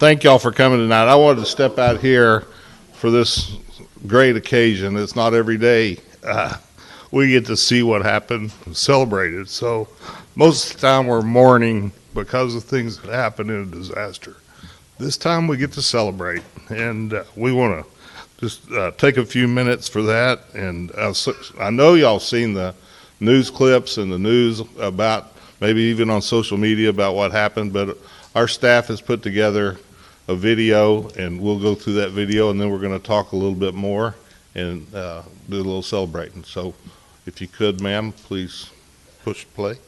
thank y'all for coming tonight. I wanted to step out here for this great occasion. It's not every day we get to see what happened and celebrate it. So most of the time we're mourning because of things that happen in a disaster. This time we get to celebrate, and we want to just take a few minutes for that. And I know y'all seen the news clips and the news about, maybe even on social media, about what happened, but our staff has put together a video, and we'll go through that video, and then we're going to talk a little bit more and do a little celebrating. So if you could, ma'am, please push play.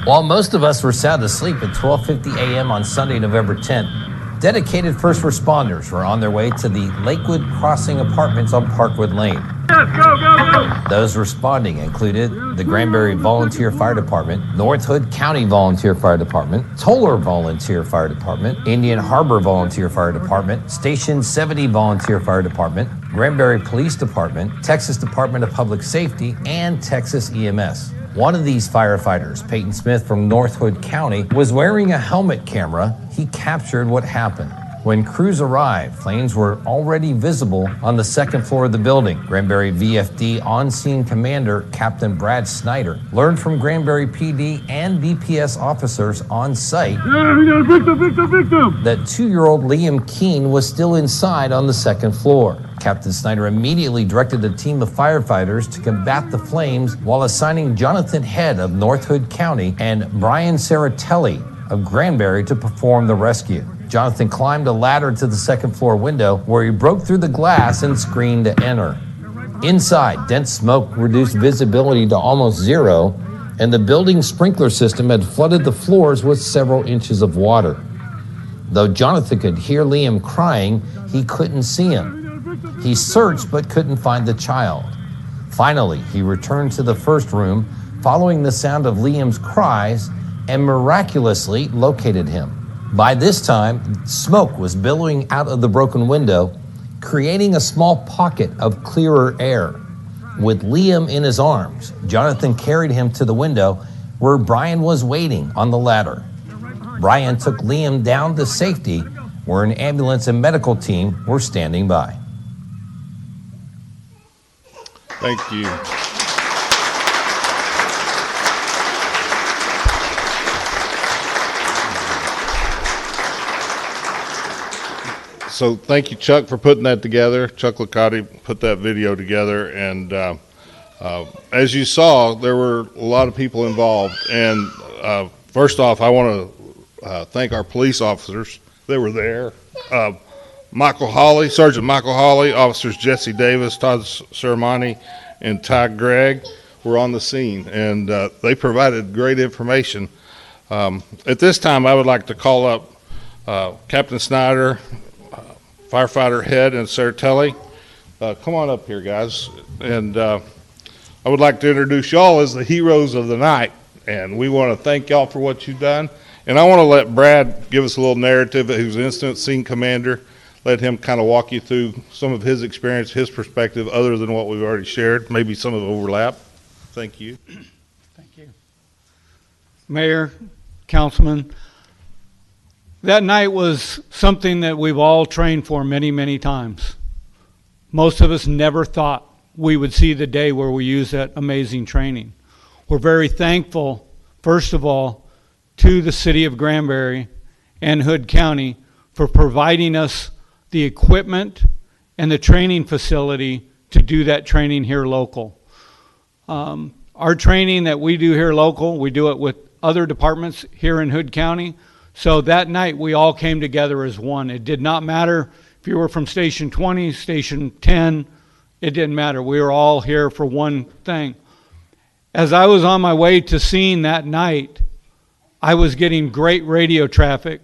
While most of us were sound asleep at 12:50 a.m. on Sunday, November 10th, dedicated first responders were on their way to the Lakewood Apartments on Parkwood Lane. Yes, go, go, go! Those responding included the Granbury Volunteer Fire Department, North Hood County Volunteer Fire Department, Toller Volunteer Fire Department, Indian Harbor Volunteer Fire Department, Station 70 Volunteer Fire Department, Granbury Police Department, Texas Department of Public Safety, and Texas EMS. One of these firefighters, Peyton Smith from North Hood County, was wearing a helmet camera. He captured what happened. When crews arrived, flames were already visible on the second floor of the building. Granbury VFD on-scene commander, Captain Brad Snyder, learned from Granbury PD and DPS officers on site that 2-year-old Liam Keene was still inside on the second floor. Captain Snyder immediately directed a team of firefighters to combat the flames while assigning Jonathan Head of North Hood County and Brian Saratelli of Granbury to perform the rescue. Jonathan climbed a ladder to the second floor window where he broke through the glass and screamed to enter. Inside, dense smoke reduced visibility to almost zero, and the building's sprinkler system had flooded the floors with several inches of water. Though Jonathan could hear Liam crying, he couldn't see him. He searched but couldn't find the child. Finally, he returned to the first room, following the sound of Liam's cries, and miraculously located him. By this time, smoke was billowing out of the broken window, creating a small pocket of clearer air. With Liam in his arms, Jonathan carried him to the window where Brian was waiting on the ladder. Brian took Liam down to safety, where an ambulance and medical team were standing by. Thank you. So thank you, Chuck, for putting that together. Chuck Licotti put that video together, and as you saw, there were a lot of people involved. And first off, I want to thank our police officers. They were there. Michael Hawley, Sergeant Michael Hawley, Officers Jesse Davis, Todd Ceramani, and Ty Gregg were on the scene, and they provided great information. At this time, I would like to call up Captain Snyder, Firefighter Head, and Saratelli. Come on up here, guys. And I would like to introduce y'all as the heroes of the night, and we want to thank y'all for what you've done. And I want to let Brad give us a little narrative. Who's incident scene commander. Let him kind of walk you through some of his experience, his perspective, other than what we've already shared, maybe some of the overlap. Thank you. Thank you. Mayor, Councilman, that night was something that we've all trained for many, many times. Most of us never thought we would see the day where we use that amazing training. We're very thankful, first of all, to the city of Granbury and Hood County for providing us the equipment and the training facility to do that training here local. Our training that we do here local, we do it with other departments here in Hood County. So that night we all came together as one. It did not matter if you were from Station 20, Station 10, it didn't matter. We were all here for one thing. As I was on my way to scene that night, I was getting great radio traffic.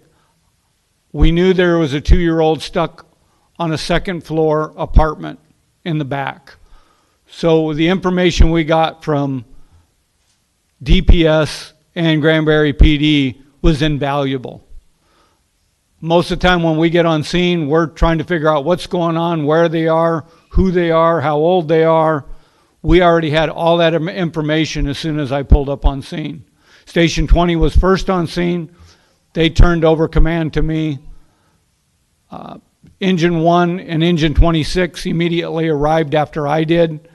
We knew there was a 2-year-old stuck on a second floor apartment in the back. So the information we got from DPS and Granbury PD was invaluable. Most of the time when we get on scene, we're trying to figure out what's going on, where they are, who they are, how old they are. We already had all that information as soon as I pulled up on scene. Station 20 was first on scene. They turned over command to me. Engine 1 and Engine 26 immediately arrived after I did.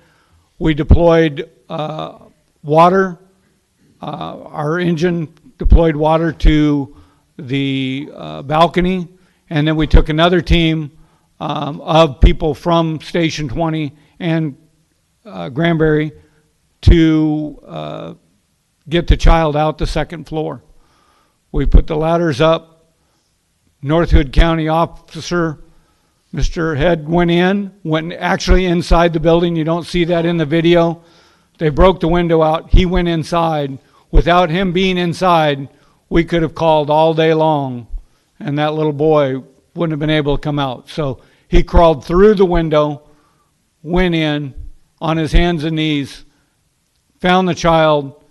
We deployed water. Our engine deployed water to the balcony, and then we took another team of people from Station 20 and Granbury to get the child out the second floor. We put the ladders up. North Hood County officer, Mr. Head, went actually inside the building. You don't see that in the video. They broke the window out. He went inside. Without him being inside, we could have called all day long, and that little boy wouldn't have been able to come out. So he crawled through the window, went in on his hands and knees, found the child,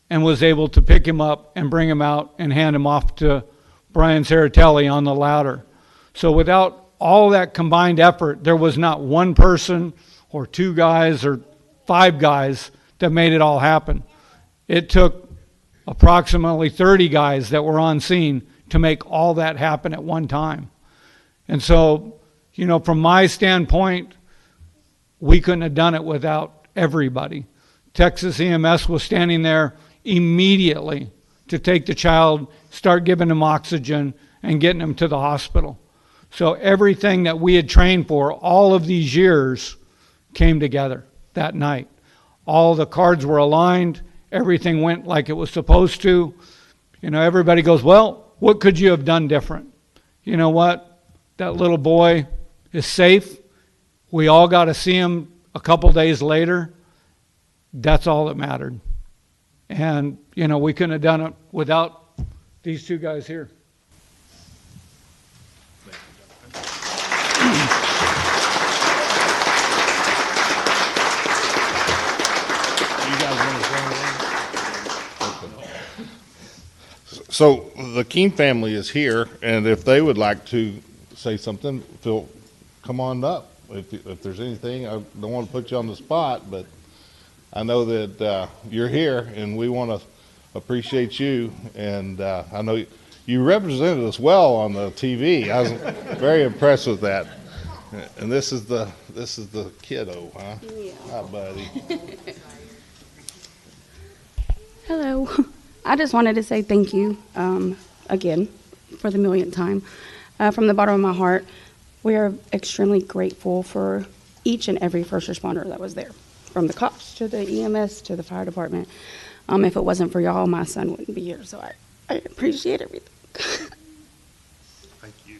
and was able to pick him up and bring him out and hand him off to Brian Saratelli on the ladder. So without all that combined effort, there was not one person or two guys or five guys that made it all happen. It took approximately 30 guys that were on scene to make all that happen at one time. And so, you know, from my standpoint, we couldn't have done it without everybody. Texas EMS was standing there immediately to take the child, start giving him oxygen, and getting him to the hospital. So everything that we had trained for all of these years came together that night. All the cards were aligned. Everything went like it was supposed to. You know, everybody goes, well, what could you have done different? You know what? That little boy is safe. We all got to see him a couple days later. That's all that mattered. And, you know, we couldn't have done it without these two guys here. So the Keene family is here, and if they would like to say something, Phil, come on up. If there's anything, I don't want to put you on the spot, but I know that you're here, and we want to appreciate you. And I know you represented us well on the TV. I was very impressed with that. And this is the kiddo, huh? Yeah. Hi, buddy. Hello. I just wanted to say thank you again for the millionth time. From the bottom of my heart, we are extremely grateful for each and every first responder that was there, from the cops to the EMS to the fire department. If it wasn't for y'all, my son wouldn't be here, so I appreciate everything. Thank you.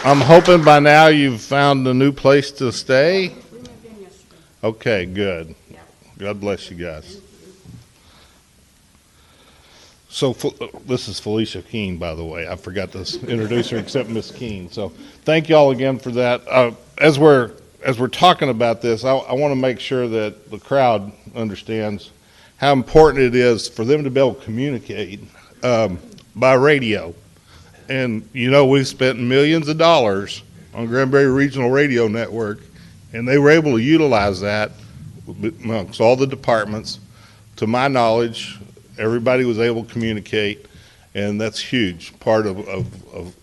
I'm hoping by now you've found a new place to stay. Okay, good. God bless you guys. So this is Felicia Keene, by the way. I forgot to introduce her except Miss Keene. So thank you all again for that. As we're talking about this, I want to make sure that the crowd understands how important it is for them to be able to communicate by radio. And, you know, we've spent millions of dollars on Granbury Regional Radio Network, and they were able to utilize that amongst all the departments. To my knowledge, everybody was able to communicate, and that's huge part of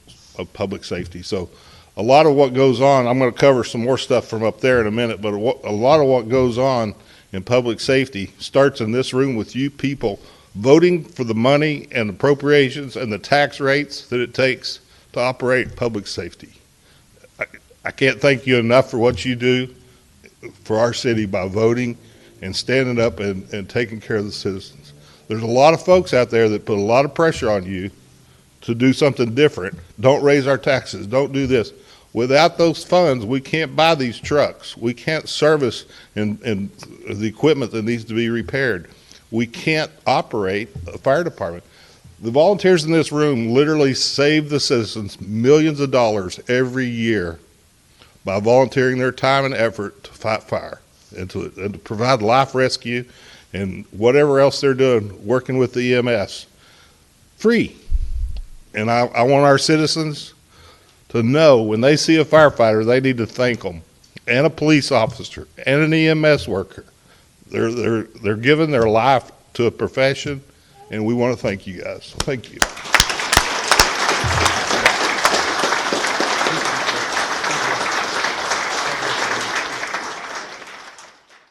public safety. So a lot of what goes on, I'm going to cover some more stuff from up there in a minute, but a lot of what goes on in public safety starts in this room with you people voting for the money and appropriations and the tax rates that it takes to operate public safety. I can't thank you enough for what you do for our city by voting and standing up and taking care of the citizens. There's a lot of folks out there that put a lot of pressure on you to do something different. Don't raise our taxes. Don't do this. Without those funds, we can't buy these trucks. We can't service and the equipment that needs to be repaired. We can't operate a fire department. The volunteers in this room literally save the citizens millions of dollars every year by volunteering their time and effort to fight fire and to provide life rescue and whatever else they're doing, working with the EMS, free. And I want our citizens to know when they see a firefighter, they need to thank them. and a police officer and an EMS worker. They're giving their life to a profession, and we want to thank you guys. Thank you.